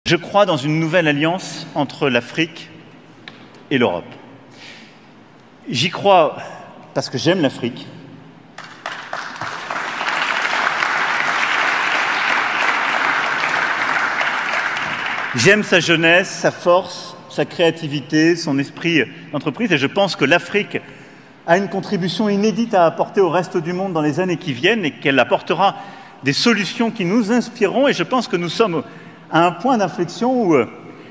Je crois dans une nouvelle alliance entre l'Afrique et l'Europe. J'y crois parce que j'aime l'Afrique. J'aime sa jeunesse, sa force, sa créativité, son esprit d'entreprise, et je pense que l'Afrique a une contribution inédite à apporter au reste du monde dans les années qui viennent et qu'elle apportera des solutions qui nous inspireront. Et je pense que nous sommes à un point d'inflexion où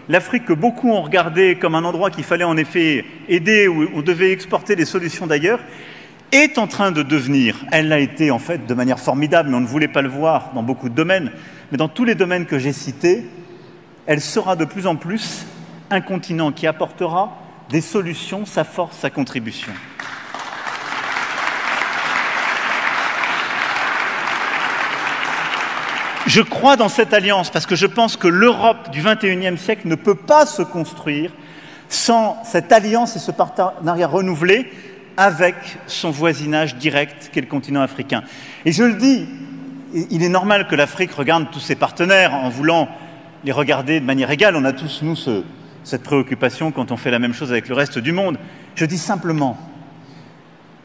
l'Afrique, que beaucoup ont regardé comme un endroit qu'il fallait en effet aider, où on devait exporter des solutions d'ailleurs, est en train de devenir, elle l'a été en fait de manière formidable, mais on ne voulait pas le voir dans beaucoup de domaines, mais dans tous les domaines que j'ai cités, elle sera de plus en plus un continent qui apportera des solutions, sa force, sa contribution. Je crois dans cette alliance parce que je pense que l'Europe du XXIe siècle ne peut pas se construire sans cette alliance et ce partenariat renouvelé avec son voisinage direct qu'est le continent africain. Et je le dis, il est normal que l'Afrique regarde tous ses partenaires en voulant les regarder de manière égale. On a tous, nous, cette préoccupation quand on fait la même chose avec le reste du monde. Je dis simplement,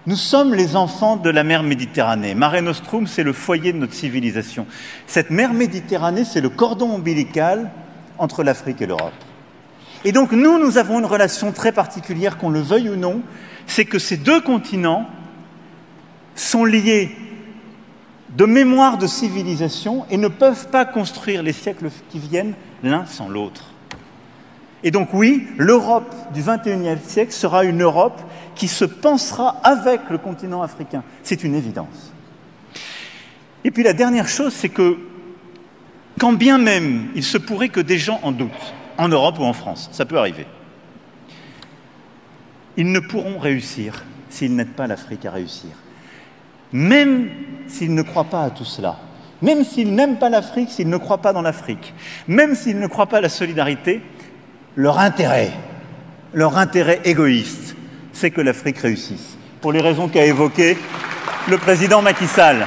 nous sommes les enfants de la mer Méditerranée. Mare Nostrum, c'est le foyer de notre civilisation. Cette mer Méditerranée, c'est le cordon ombilical entre l'Afrique et l'Europe. Et donc nous avons une relation très particulière, qu'on le veuille ou non, c'est que ces deux continents sont liés de mémoire de civilisation et ne peuvent pas construire les siècles qui viennent l'un sans l'autre. Et donc oui, l'Europe du XXIe siècle sera une Europe qui se pensera avec le continent africain. C'est une évidence. Et puis la dernière chose, c'est que quand bien même il se pourrait que des gens en doutent, en Europe ou en France, ça peut arriver, ils ne pourront réussir s'ils n'aident pas l'Afrique à réussir. Même s'ils ne croient pas à tout cela, même s'ils n'aiment pas l'Afrique, s'ils ne croient pas dans l'Afrique, même s'ils ne croient pas à la solidarité, leur intérêt égoïste, c'est que l'Afrique réussisse, pour les raisons qu'a évoquées le président Macky Sall.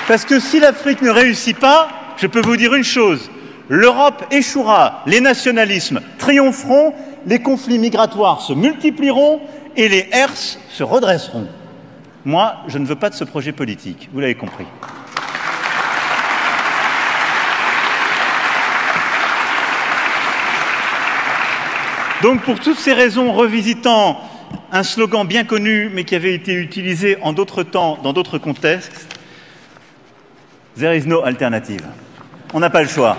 Parce que si l'Afrique ne réussit pas, je peux vous dire une chose, l'Europe échouera, les nationalismes triompheront, les conflits migratoires se multiplieront et les herses se redresseront. Moi, je ne veux pas de ce projet politique, vous l'avez compris. Donc, pour toutes ces raisons, revisitant un slogan bien connu, mais qui avait été utilisé en d'autres temps, dans d'autres contextes, « There is no alternative ». On n'a pas le choix.